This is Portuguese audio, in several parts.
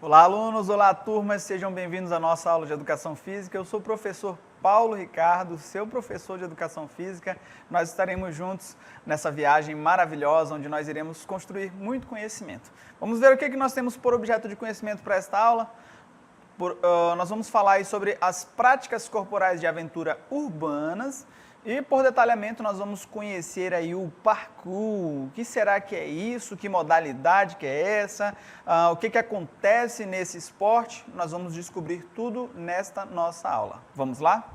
Olá, alunos! Olá, turmas! Sejam bem-vindos à nossa aula de Educação Física. Eu sou o professor Paulo Ricardo, seu professor de Educação Física. Nós estaremos juntos nessa viagem maravilhosa, onde nós iremos construir muito conhecimento. Vamos ver o que nós temos por objeto de conhecimento para esta aula. Nós vamos falar aí sobre as práticas corporais de aventura urbanas. E por detalhamento nós vamos conhecer aí o parkour, o que será que é isso, que modalidade que é essa, o que acontece nesse esporte, nós vamos descobrir tudo nesta nossa aula. Vamos lá?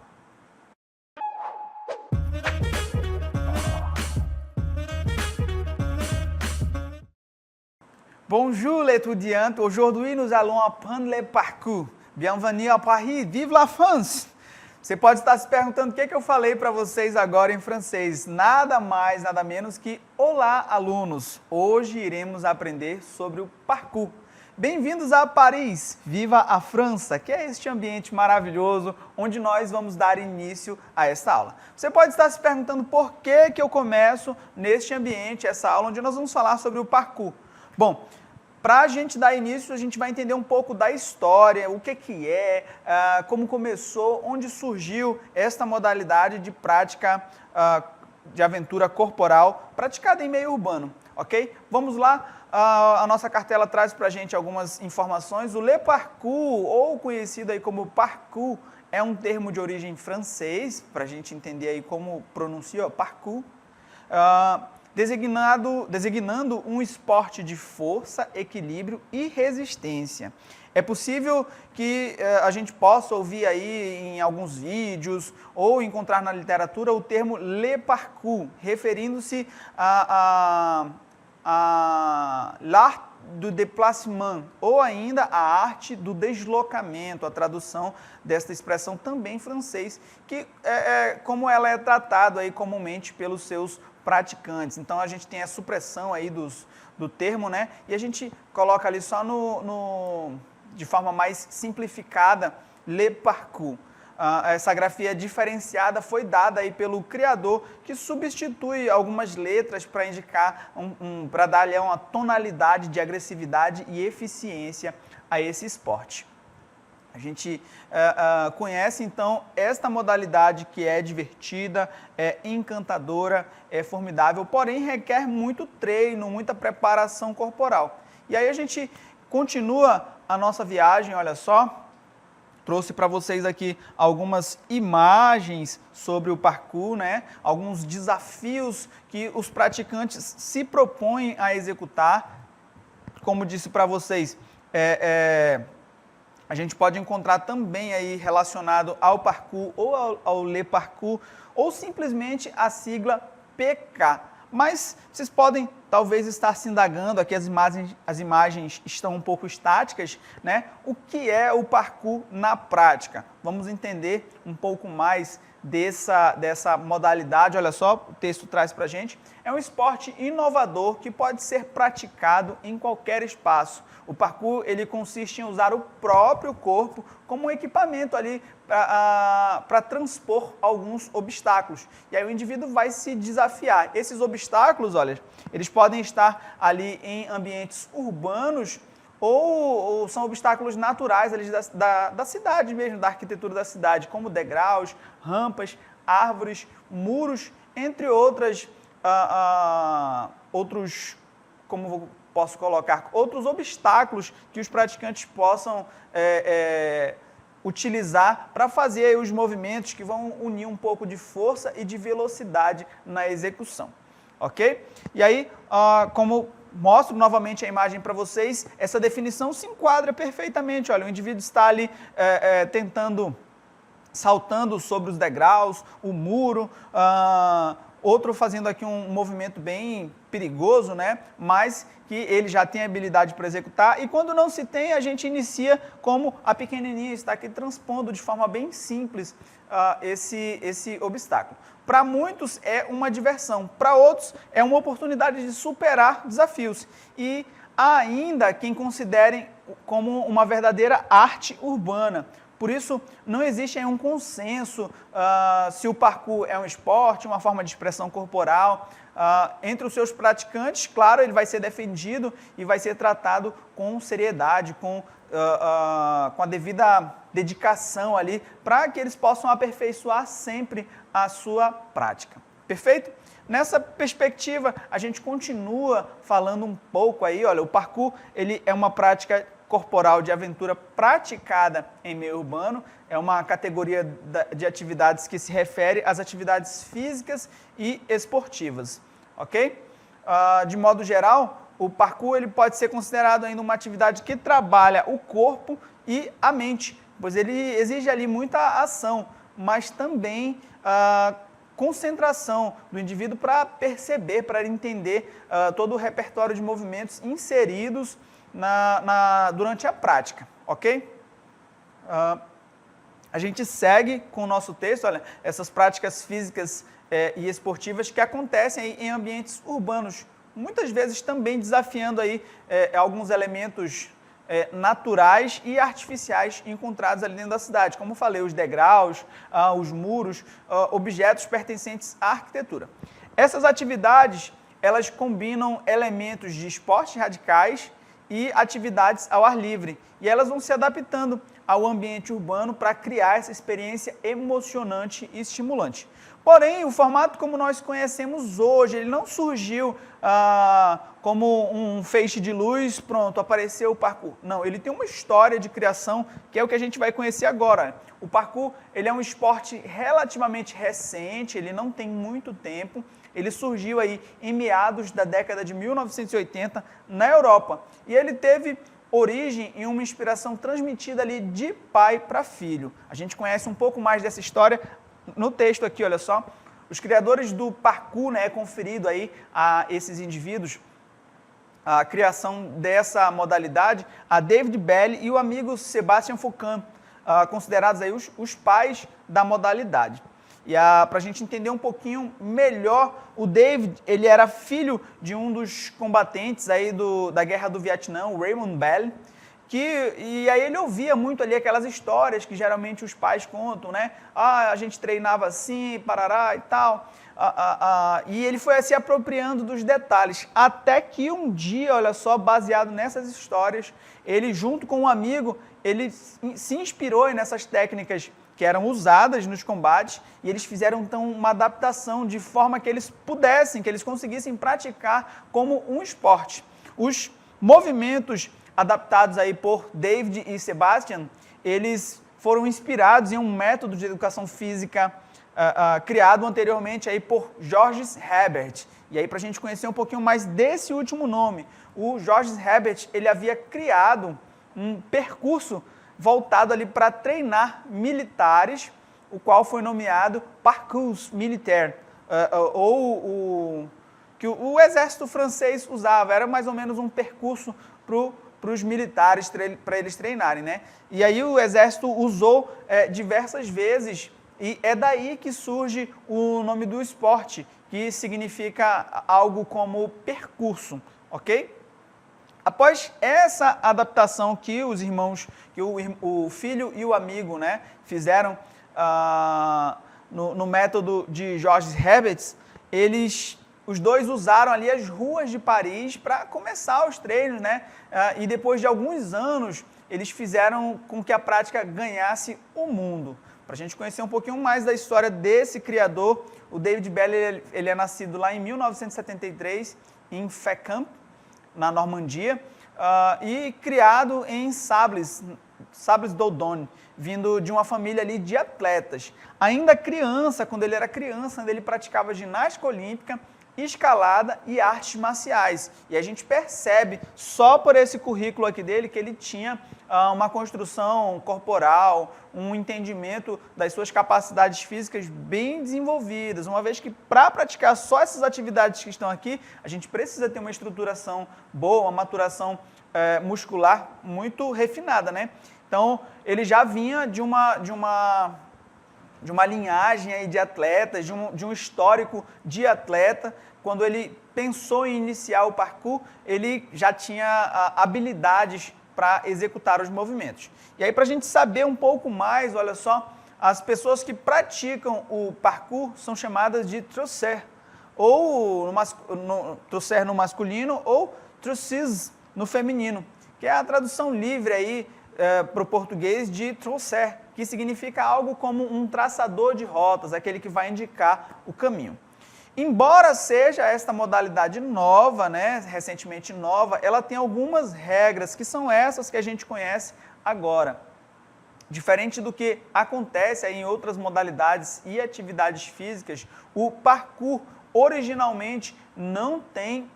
Bonjour les étudiants, aujourd'hui nous allons apprendre le parkour. Bienvenue à Paris, vive la France! Você pode estar se perguntando o que eu falei para vocês agora em francês. Nada mais, nada menos que olá, alunos! Hoje iremos aprender sobre o parkour. Bem-vindos a Paris, viva a França, que é este ambiente maravilhoso onde nós vamos dar início a esta aula. Você pode estar se perguntando por que eu começo neste ambiente, essa aula onde nós vamos falar sobre o parkour. Bom, para a gente dar início, a gente vai entender um pouco da história, o que é, como começou, onde surgiu esta modalidade de prática de aventura corporal praticada em meio urbano, ok? Vamos lá, a nossa cartela traz para a gente algumas informações. O le parkour, ou conhecido aí como parkour, é um termo de origem francês, para a gente entender aí como pronuncia parkour. Designando um esporte de força, equilíbrio e resistência. É possível que a gente possa ouvir aí em alguns vídeos ou encontrar na literatura o termo le parkour, referindo-se a l'art du déplacement, ou ainda a arte do deslocamento, a tradução desta expressão também em francês, que como ela é tratada aí comumente pelos seus praticantes. Então a gente tem a supressão aí do termo, né? E a gente coloca ali só de forma mais simplificada, le parkour. Essa grafia diferenciada foi dada aí pelo criador, que substitui algumas letras para indicar, para dar ali uma tonalidade de agressividade e eficiência a esse esporte. A gente conhece, então, esta modalidade que é divertida, é encantadora, é formidável, porém requer muito treino, muita preparação corporal. E aí a gente continua a nossa viagem, olha só, trouxe para vocês aqui algumas imagens sobre o parkour, né? Alguns desafios que os praticantes se propõem a executar. Como disse para vocês, a gente pode encontrar também aí relacionado ao parkour ou ao le parkour, ou simplesmente a sigla PK. Mas vocês podem talvez estar se indagando, aqui as imagens estão um pouco estáticas, né? O que é o parkour na prática? Vamos entender um pouco mais dessa modalidade. Olha só, o texto traz para a gente. É um esporte inovador que pode ser praticado em qualquer espaço. O parkour, ele consiste em usar o próprio corpo como um equipamento ali para transpor alguns obstáculos. E aí o indivíduo vai se desafiar. Esses obstáculos, olha, eles podem estar ali em ambientes urbanos ou são obstáculos naturais ali da cidade mesmo, da arquitetura da cidade, como degraus, rampas, árvores, muros, entre outros, como posso colocar, outros obstáculos que os praticantes possam utilizar para fazer aí os movimentos que vão unir um pouco de força e de velocidade na execução, ok? E aí, como mostro novamente a imagem para vocês, essa definição se enquadra perfeitamente. Olha, o indivíduo está ali saltando sobre os degraus, o muro, outro fazendo aqui um movimento bem perigoso, né? Mas que ele já tem habilidade para executar, e quando não se tem, a gente inicia como a pequenininha está aqui transpondo de forma bem simples esse obstáculo. Para muitos é uma diversão, para outros é uma oportunidade de superar desafios, e há ainda quem considere como uma verdadeira arte urbana, Por isso, não existe aí um consenso se o parkour é um esporte, uma forma de expressão corporal. Entre os seus praticantes, claro, ele vai ser defendido e vai ser tratado com seriedade, com a devida dedicação ali, para que eles possam aperfeiçoar sempre a sua prática. Perfeito? Nessa perspectiva, a gente continua falando um pouco aí, olha, o parkour, ele é uma prática corporal de aventura praticada em meio urbano, é uma categoria de atividades que se refere às atividades físicas e esportivas, ok? De modo geral, o parkour ele pode ser considerado ainda uma atividade que trabalha o corpo e a mente, pois ele exige ali muita ação, mas também concentração do indivíduo para perceber, para entender todo o repertório de movimentos inseridos durante a prática, ok? A gente segue com o nosso texto, olha, essas práticas físicas e esportivas que acontecem aí em ambientes urbanos, muitas vezes também desafiando aí alguns elementos naturais e artificiais encontrados ali dentro da cidade, como falei, os degraus, os muros, objetos pertencentes à arquitetura. Essas atividades, elas combinam elementos de esportes radicais e atividades ao ar livre, e elas vão se adaptando ao ambiente urbano para criar essa experiência emocionante e estimulante. Porém, o formato como nós conhecemos hoje, ele não surgiu como um feixe de luz, pronto, apareceu o parkour. Não, ele tem uma história de criação que é o que a gente vai conhecer agora. O parkour, ele é um esporte relativamente recente, ele não tem muito tempo, ele surgiu aí em meados da década de 1980 na Europa. E ele teve origem em uma inspiração transmitida ali de pai para filho. A gente conhece um pouco mais dessa história no texto aqui, olha só. Os criadores do parkour, né, é conferido aí a esses indivíduos a criação dessa modalidade, a David Belli e o amigo Sebastian Foucan, considerados aí os pais da modalidade. E para a gente entender um pouquinho melhor, o David, ele era filho de um dos combatentes aí da Guerra do Vietnã, o Raymond Belli, e aí ele ouvia muito ali aquelas histórias que geralmente os pais contam, né? A gente treinava assim, parará e tal. E ele foi se apropriando dos detalhes, até que um dia, olha só, baseado nessas histórias, ele junto com um amigo, ele se inspirou nessas técnicas que eram usadas nos combates, e eles fizeram então uma adaptação de forma que eles conseguissem praticar como um esporte. Os movimentos adaptados aí por David e Sebastian, eles foram inspirados em um método de educação física criado anteriormente aí por Georges Herbert. E aí, para a gente conhecer um pouquinho mais desse último nome, o Georges Herbert, ele havia criado um percurso voltado ali para treinar militares, o qual foi nomeado Parcours Militaire, que o exército francês usava, era mais ou menos um percurso para os militares, para eles treinarem, né? E aí o exército usou diversas vezes, e é daí que surge o nome do esporte, que significa algo como percurso, ok? Após essa adaptação que os irmãos, que o filho e o amigo, né, fizeram no método de Georges Herbert, os dois usaram ali as ruas de Paris para começar os treinos, né? E depois de alguns anos, eles fizeram com que a prática ganhasse o mundo. Para a gente conhecer um pouquinho mais da história desse criador, o David Belli, ele é nascido lá em 1973, em Fécamp, na Normandia, e criado em Sables-d'Olonne, vindo de uma família ali de atletas. Ainda criança, quando ele era criança, ele praticava ginástica olímpica, escalada e artes marciais. E a gente percebe, só por esse currículo aqui dele, que ele tinha uma construção corporal, um entendimento das suas capacidades físicas bem desenvolvidas, uma vez que para praticar só essas atividades que estão aqui, a gente precisa ter uma estruturação boa, uma maturação muscular muito refinada, né? Então, ele já vinha de uma linhagem aí de atletas, de um histórico de atleta. Quando ele pensou em iniciar o parkour, ele já tinha habilidades para executar os movimentos. E aí, para a gente saber um pouco mais, olha só, as pessoas que praticam o parkour são chamadas de trotser, ou trotser no masculino, ou trousseuse no feminino, que é a tradução livre aí para o português de trotser, que significa algo como um traçador de rotas, aquele que vai indicar o caminho. Embora seja esta modalidade nova, né, recentemente nova, ela tem algumas regras que são essas que a gente conhece agora. Diferente do que acontece aí em outras modalidades e atividades físicas, o parkour originalmente não tem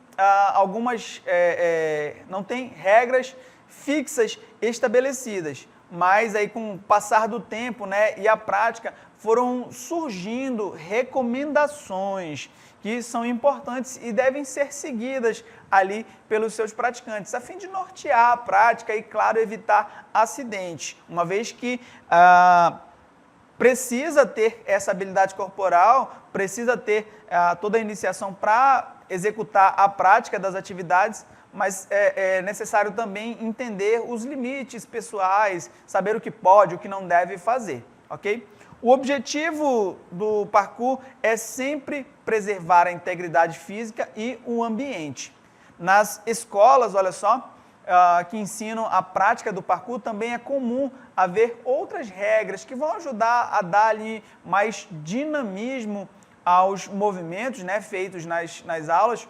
não tem regras fixas estabelecidas, mas aí com o passar do tempo, né, e a prática foram surgindo recomendações que são importantes e devem ser seguidas ali pelos seus praticantes, a fim de nortear a prática e, claro, evitar acidentes, uma vez que precisa ter essa habilidade corporal, precisa ter toda a iniciação para executar a prática das atividades, mas é necessário também entender os limites pessoais, saber o que pode, o que não deve fazer, ok? O objetivo do parkour é sempre preservar a integridade física e o ambiente. Nas escolas, olha só, que ensinam a prática do parkour, também é comum haver outras regras que vão ajudar a dar ali mais dinamismo aos movimentos, né, feitos nas aulas,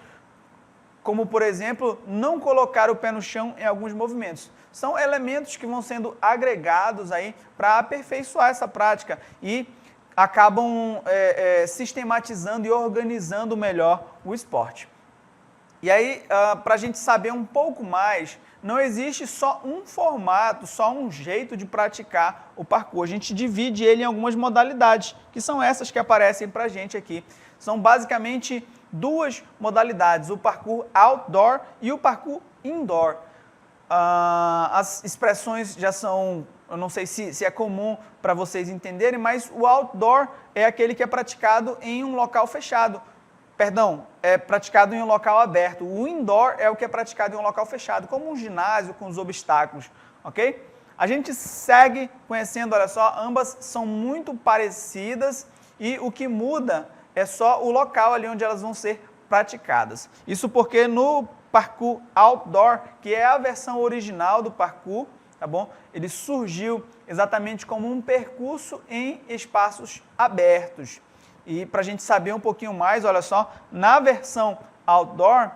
como, por exemplo, não colocar o pé no chão em alguns movimentos. São elementos que vão sendo agregados aí para aperfeiçoar essa prática e acabam sistematizando e organizando melhor o esporte. E aí, para a gente saber um pouco mais, não existe só um formato, só um jeito de praticar o parkour. A gente divide ele em algumas modalidades, que são essas que aparecem para a gente aqui. São basicamente duas modalidades, o parkour outdoor e o parkour indoor. As expressões já são, eu não sei se é comum para vocês entenderem, mas o outdoor é aquele que é praticado em um local fechado. Perdão, é praticado em um local aberto. O indoor é o que é praticado em um local fechado, como um ginásio com os obstáculos, ok? A gente segue conhecendo, olha só, ambas são muito parecidas e o que muda é só o local ali onde elas vão ser praticadas. Isso porque no parkour outdoor, que é a versão original do parkour, tá bom? Ele surgiu exatamente como um percurso em espaços abertos. E para a gente saber um pouquinho mais, olha só, na versão outdoor,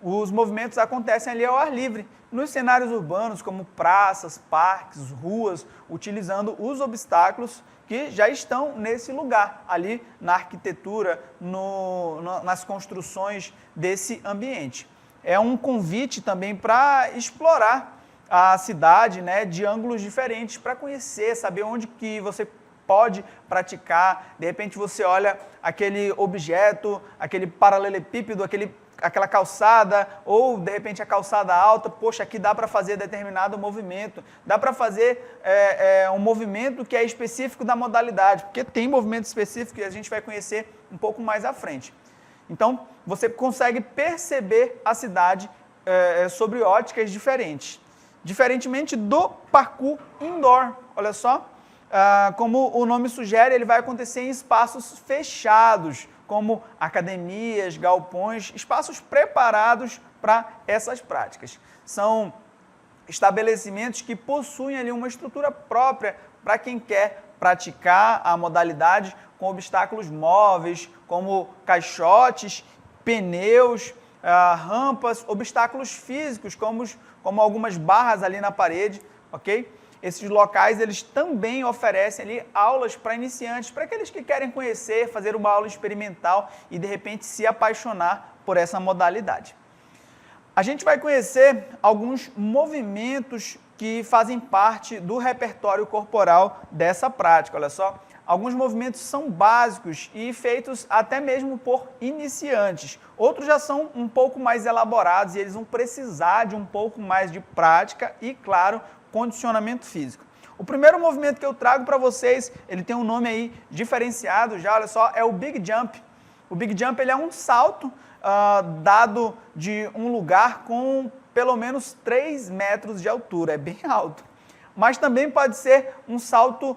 os movimentos acontecem ali ao ar livre, nos cenários urbanos como praças, parques, ruas, utilizando os obstáculos que já estão nesse lugar, ali na arquitetura, nas construções desse ambiente. É um convite também para explorar a cidade, né, de ângulos diferentes, para conhecer, saber onde que você pode praticar. De repente você olha aquele objeto, aquele paralelepípedo, aquela calçada, ou de repente a calçada alta, poxa, aqui dá para fazer determinado movimento, dá para fazer um movimento que é específico da modalidade, porque tem movimento específico que a gente vai conhecer um pouco mais à frente. Então, você consegue perceber a cidade sobre óticas diferentes. Diferentemente do parkour indoor, olha só, como o nome sugere, ele vai acontecer em espaços fechados, como academias, galpões, espaços preparados para essas práticas. São estabelecimentos que possuem ali uma estrutura própria para quem quer praticar a modalidade com obstáculos móveis, como caixotes, pneus, rampas, obstáculos físicos, como algumas barras ali na parede, ok? Esses locais, eles também oferecem ali aulas para iniciantes, para aqueles que querem conhecer, fazer uma aula experimental e, de repente, se apaixonar por essa modalidade. A gente vai conhecer alguns movimentos que fazem parte do repertório corporal dessa prática, olha só. Alguns movimentos são básicos e feitos até mesmo por iniciantes. Outros já são um pouco mais elaborados e eles vão precisar de um pouco mais de prática e, claro, condicionamento físico. O primeiro movimento que eu trago para vocês, ele tem um nome aí diferenciado já, olha só, é o Big Jump. O Big Jump ele é um salto dado de um lugar com pelo menos 3 metros de altura, é bem alto. Mas também pode ser um salto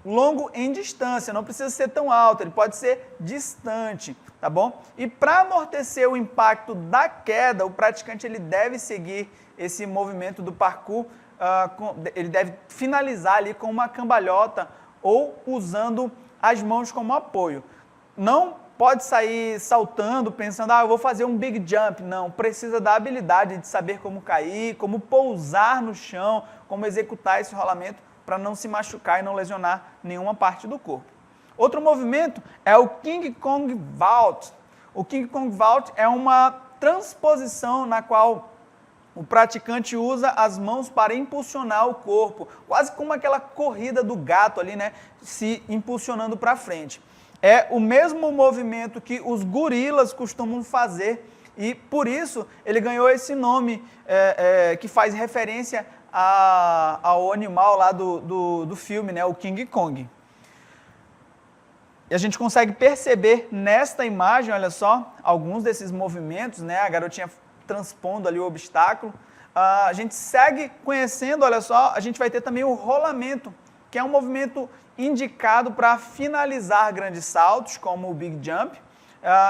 longo em distância, não precisa ser tão alto, ele pode ser distante, tá bom? E para amortecer o impacto da queda, o praticante ele deve seguir esse movimento do parkour, ele deve finalizar ali com uma cambalhota ou usando as mãos como apoio. Não pode sair saltando, pensando, eu vou fazer um big jump. Não, precisa da habilidade de saber como cair, como pousar no chão, como executar esse rolamento para não se machucar e não lesionar nenhuma parte do corpo. Outro movimento é o King Kong Vault. O King Kong Vault é uma transposição na qual o praticante usa as mãos para impulsionar o corpo, quase como aquela corrida do gato ali, né, se impulsionando para frente. É o mesmo movimento que os gorilas costumam fazer e por isso ele ganhou esse nome que faz referência ao animal lá do filme, né, o King Kong. E a gente consegue perceber nesta imagem, olha só, alguns desses movimentos, né, a garotinha transpondo ali o obstáculo. A gente segue conhecendo, olha só, a gente vai ter também o rolamento, que é um movimento indicado para finalizar grandes saltos, como o Big Jump,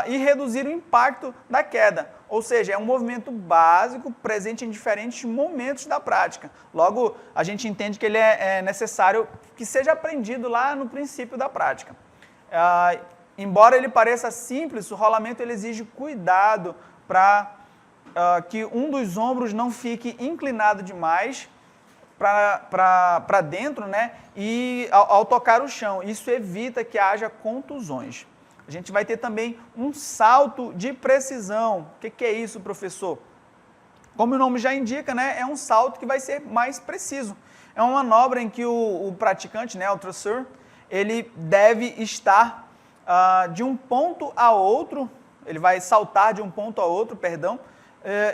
e reduzir o impacto da queda. Ou seja, é um movimento básico, presente em diferentes momentos da prática. Logo, a gente entende que ele é necessário que seja aprendido lá no princípio da prática. Embora ele pareça simples, o rolamento ele exige cuidado para que um dos ombros não fique inclinado demais para dentro, né? E ao tocar o chão, isso evita que haja contusões. A gente vai ter também um salto de precisão. O que é isso, professor? Como o nome já indica, né? É um salto que vai ser mais preciso. É uma manobra em que o praticante, né, o thruster, ele deve estar de um ponto a outro, ele vai saltar de um ponto a outro, perdão,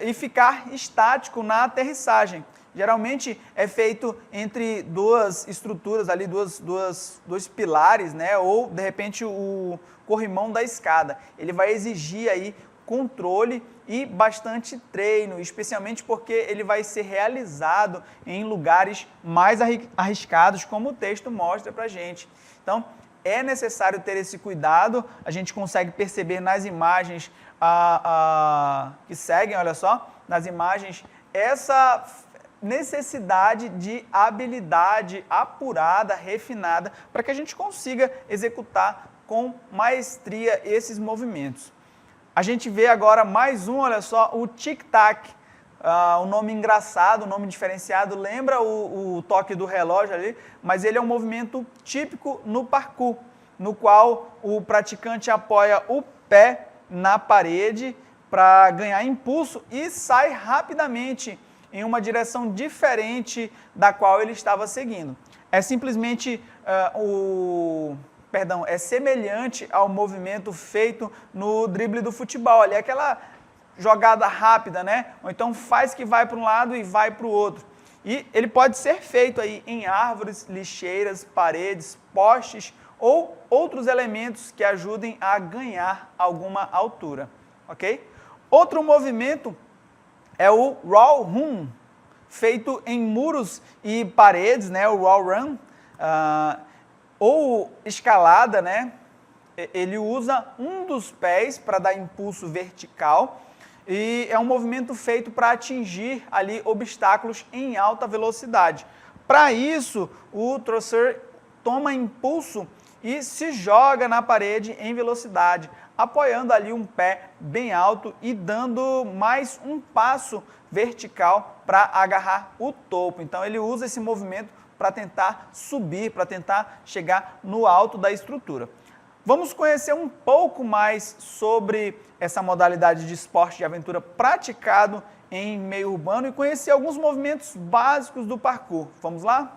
e ficar estático na aterrissagem. Geralmente é feito entre duas estruturas ali, dois pilares, né? Ou de repente o corrimão da escada. Ele vai exigir aí controle e bastante treino, especialmente porque ele vai ser realizado em lugares mais arriscados, como o texto mostra pra gente. Então, é necessário ter esse cuidado, a gente consegue perceber nas imagens que seguem, olha só, nas imagens, essa necessidade de habilidade apurada, refinada, para que a gente consiga executar com maestria esses movimentos. A gente vê agora mais um, olha só, o tic-tac, um nome engraçado, um nome diferenciado, lembra o toque do relógio ali, mas ele é um movimento típico no parkour, no qual o praticante apoia o pé na parede para ganhar impulso e sai rapidamente em uma direção diferente da qual ele estava seguindo. É simplesmente é semelhante ao movimento feito no drible do futebol, ali aquela jogada rápida, né? Ou então faz que vai para um lado e vai para o outro. E ele pode ser feito aí em árvores, lixeiras, paredes, postes ou outros elementos que ajudem a ganhar alguma altura, ok? Outro movimento é o Wall Run, feito em muros e paredes, né? O Wall Run, ou escalada, né? Ele usa um dos pés para dar impulso vertical e é um movimento feito para atingir ali obstáculos em alta velocidade. Para isso, o thruster toma impulso e se joga na parede em velocidade, apoiando ali um pé bem alto e dando mais um passo vertical para agarrar o topo. Então ele usa esse movimento para tentar subir, para tentar chegar no alto da estrutura. Vamos conhecer um pouco mais sobre essa modalidade de esporte de aventura praticado em meio urbano e conhecer alguns movimentos básicos do parkour. Vamos lá?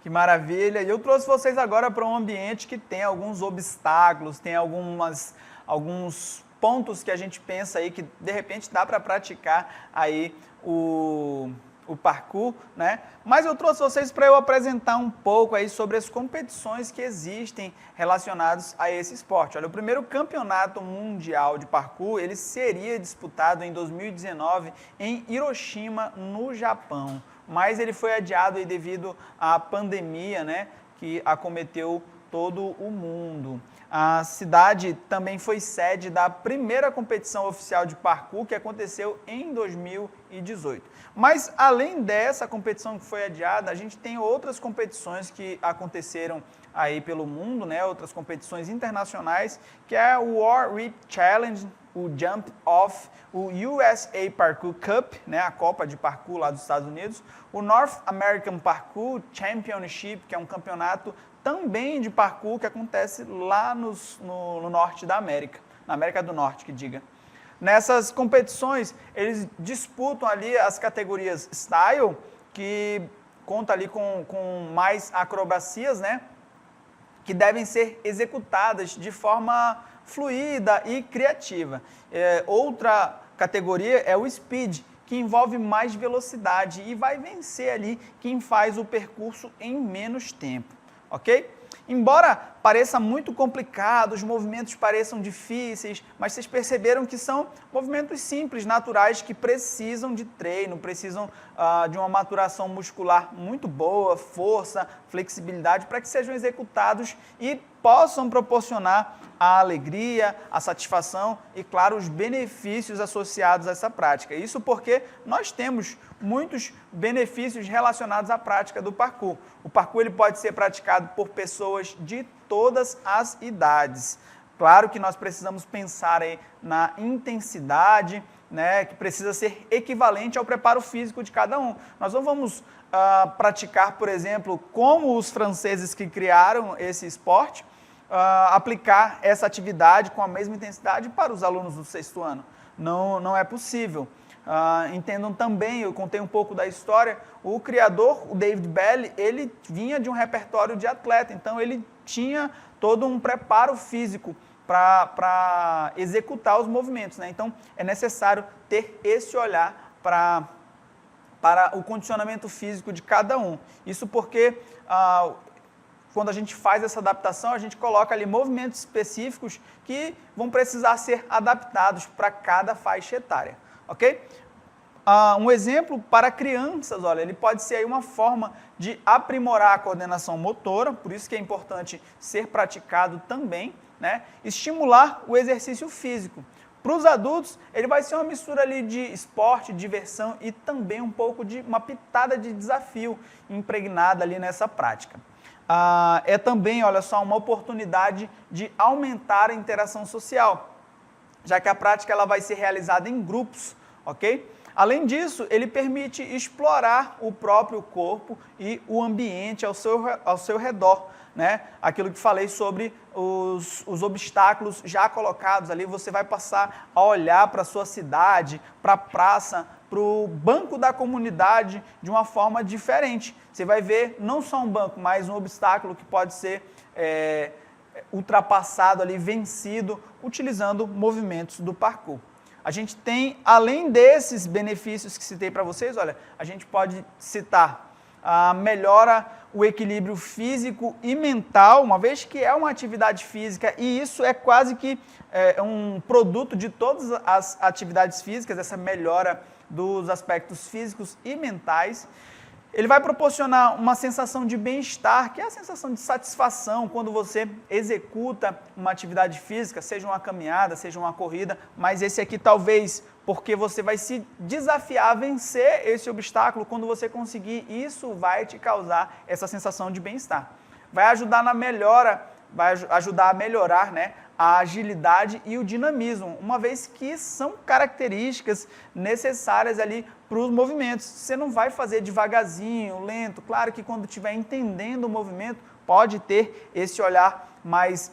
Que maravilha! E eu trouxe vocês agora para um ambiente que tem alguns obstáculos, tem alguns pontos que a gente pensa aí que de repente dá para praticar aí o parkour, né? Mas eu trouxe vocês para eu apresentar um pouco aí sobre as competições que existem relacionadas a esse esporte. Olha, o primeiro campeonato mundial de parkour, ele seria disputado em 2019 em Hiroshima, no Japão, mas ele foi adiado aí devido à pandemia, né, que acometeu todo o mundo. A cidade também foi sede da primeira competição oficial de parkour que aconteceu em 2018. Mas além dessa competição que foi adiada, a gente tem outras competições que aconteceram aí pelo mundo, né? Outras competições internacionais, que é o War Rip Challenge, o Jump Off, o USA Parkour Cup, né? A Copa de Parkour lá dos Estados Unidos, o North American Parkour Championship, que é um campeonato também de parkour que acontece lá no norte da América, na América do Norte, que diga. Nessas competições, eles disputam ali as categorias Style, que conta ali com mais acrobacias, né? Que devem ser executadas de forma fluida e criativa. Outra categoria é o Speed, que envolve mais velocidade e vai vencer ali quem faz o percurso em menos tempo. Ok? Embora pareça muito complicado, os movimentos pareçam difíceis, mas vocês perceberam que são movimentos simples, naturais, que precisam de treino, precisam de uma maturação muscular muito boa, força, flexibilidade, para que sejam executados e possam proporcionar a alegria, a satisfação e, claro, os benefícios associados a essa prática. Isso porque nós temos muitos benefícios relacionados à prática do parkour. O parkour ele pode ser praticado por pessoas de todas as idades. Claro que nós precisamos pensar aí na intensidade, né, que precisa ser equivalente ao preparo físico de cada um. Nós não vamos praticar, por exemplo, como os franceses que criaram esse esporte, aplicar essa atividade com a mesma intensidade para os alunos do 6º ano. Não é possível. Entendam também, eu contei um pouco da história, o criador, o David Belly, ele vinha de um repertório de atleta, então ele tinha todo um preparo físico para executar os movimentos, né? Então é necessário ter esse olhar para o condicionamento físico de cada um. Isso porque quando a gente faz essa adaptação, a gente coloca ali movimentos específicos que vão precisar ser adaptados para cada faixa etária, ok? Um exemplo para crianças, olha, ele pode ser aí uma forma de aprimorar a coordenação motora, por isso que é importante ser praticado também, né? Estimular o exercício físico. Para os adultos, ele vai ser uma mistura ali de esporte, diversão e também um pouco de uma pitada de desafio impregnada ali nessa prática. É também, olha só, uma oportunidade de aumentar a interação social, já que a prática ela vai ser realizada em grupos, ok? Além disso, ele permite explorar o próprio corpo e o ambiente ao seu redor, né? Aquilo que falei sobre os obstáculos já colocados ali, você vai passar a olhar para a sua cidade, para a praça, para o banco da comunidade de uma forma diferente. Você vai ver não só um banco, mas um obstáculo que pode ser ultrapassado ali, vencido, utilizando movimentos do parkour. A gente tem, além desses benefícios que citei para vocês, olha, a gente pode citar melhora o equilíbrio físico e mental, uma vez que é uma atividade física e isso é quase que um produto de todas as atividades físicas, essa melhora dos aspectos físicos e mentais. Ele vai proporcionar uma sensação de bem-estar, que é a sensação de satisfação quando você executa uma atividade física, seja uma caminhada, seja uma corrida, mas esse aqui talvez porque você vai se desafiar a vencer esse obstáculo, quando você conseguir, isso vai te causar essa sensação de bem-estar. Vai ajudar na melhora, vai ajudar a melhorar, né, a agilidade e o dinamismo, uma vez que são características necessárias ali para os movimentos. Você não vai fazer devagarzinho, lento. Claro que quando estiver entendendo o movimento, pode ter esse olhar mais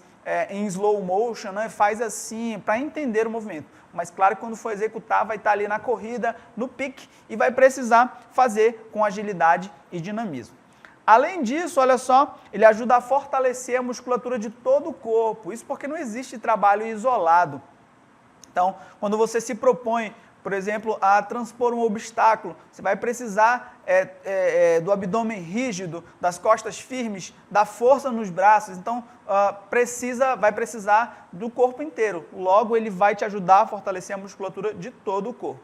em slow motion, né? Faz assim, para entender o movimento. Mas claro que quando for executar, vai estar ali na corrida, no pique, e vai precisar fazer com agilidade e dinamismo. Além disso, olha só, ele ajuda a fortalecer a musculatura de todo o corpo. Isso porque não existe trabalho isolado. Então, quando você se propõe, por exemplo, a transpor um obstáculo, você vai precisar do abdômen rígido, das costas firmes, da força nos braços. Então, vai precisar do corpo inteiro. Logo, ele vai te ajudar a fortalecer a musculatura de todo o corpo.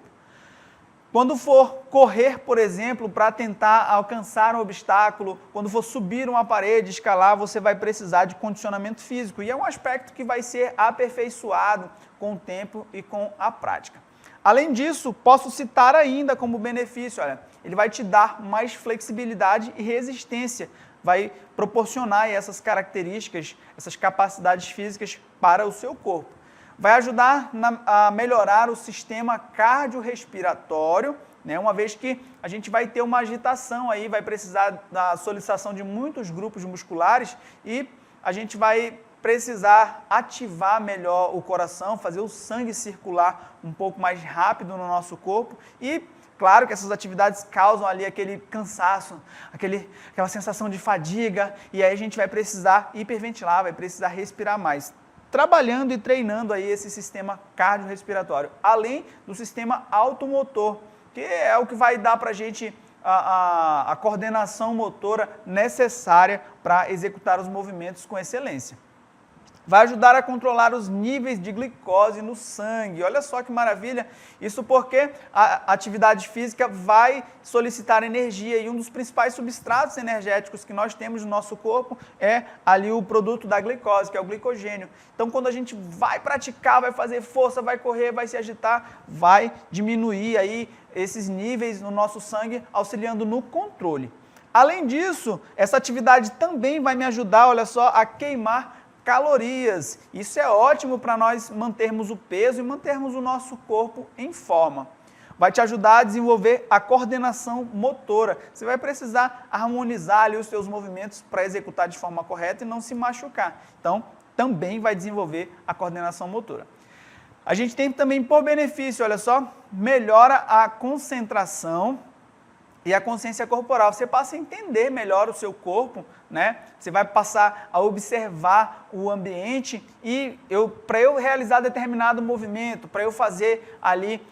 Quando for correr, por exemplo, para tentar alcançar um obstáculo, quando for subir uma parede, escalar, você vai precisar de condicionamento físico. E é um aspecto que vai ser aperfeiçoado com o tempo e com a prática. Além disso, posso citar ainda como benefício, olha, ele vai te dar mais flexibilidade e resistência, vai proporcionar essas características, essas capacidades físicas para o seu corpo. Vai ajudar a melhorar o sistema cardiorrespiratório, né? Uma vez que a gente vai ter uma agitação aí, vai precisar da solicitação de muitos grupos musculares e a gente vai precisar ativar melhor o coração, fazer o sangue circular um pouco mais rápido no nosso corpo e, claro que essas atividades causam ali aquele cansaço, aquela sensação de fadiga e aí a gente vai precisar hiperventilar, vai precisar respirar mais. Trabalhando e treinando aí esse sistema cardiorrespiratório, além do sistema automotor, que é o que vai dar para a gente a coordenação motora necessária para executar os movimentos com excelência. Vai ajudar a controlar os níveis de glicose no sangue. Olha só que maravilha! Isso porque a atividade física vai solicitar energia e um dos principais substratos energéticos que nós temos no nosso corpo é ali o produto da glicose, que é o glicogênio. Então, quando a gente vai praticar, vai fazer força, vai correr, vai se agitar, vai diminuir aí esses níveis no nosso sangue, auxiliando no controle. Além disso, essa atividade também vai me ajudar, olha só, a queimar calorias. Isso é ótimo para nós mantermos o peso e mantermos o nosso corpo em forma. Vai te ajudar a desenvolver a coordenação motora. Você vai precisar harmonizar ali os seus movimentos para executar de forma correta e não se machucar. Então, também vai desenvolver a coordenação motora. A gente tem também por benefício, olha só, melhora a concentração e a consciência corporal. Você passa a entender melhor o seu corpo, né? Você vai passar a observar o ambiente e para eu realizar determinado movimento, para eu fazer ali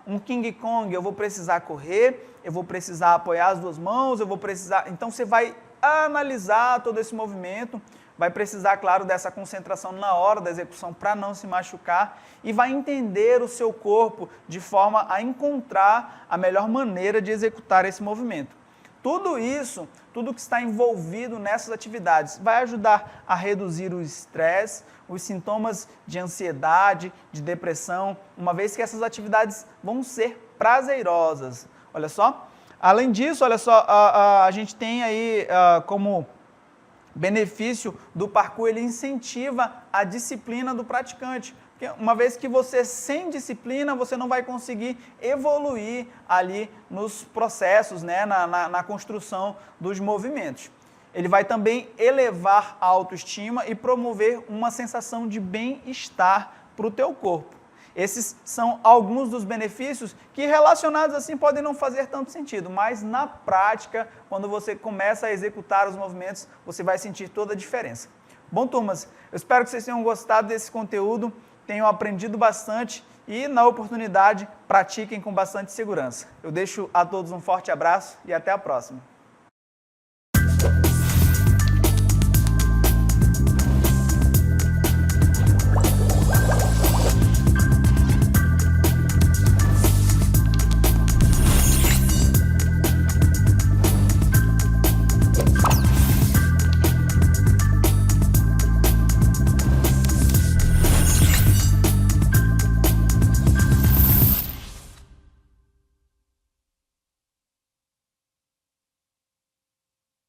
um King Kong, eu vou precisar correr, eu vou precisar apoiar as duas mãos, eu vou precisar... Então você vai analisar todo esse movimento, vai precisar, claro, dessa concentração na hora da execução para não se machucar e vai entender o seu corpo de forma a encontrar a melhor maneira de executar esse movimento. Tudo isso, tudo que está envolvido nessas atividades vai ajudar a reduzir o estresse, os sintomas de ansiedade, de depressão, uma vez que essas atividades vão ser prazerosas. Olha só, além disso, olha só, a gente tem aí como benefício do parkour, ele incentiva a disciplina do praticante. Porque uma vez que você sem disciplina, você não vai conseguir evoluir ali nos processos, né, na construção dos movimentos. Ele vai também elevar a autoestima e promover uma sensação de bem-estar para o teu corpo. Esses são alguns dos benefícios que relacionados assim podem não fazer tanto sentido, mas na prática, quando você começa a executar os movimentos, você vai sentir toda a diferença. Bom, turmas, eu espero que vocês tenham gostado desse conteúdo, tenham aprendido bastante e, na oportunidade, pratiquem com bastante segurança. Eu deixo a todos um forte abraço e até a próxima.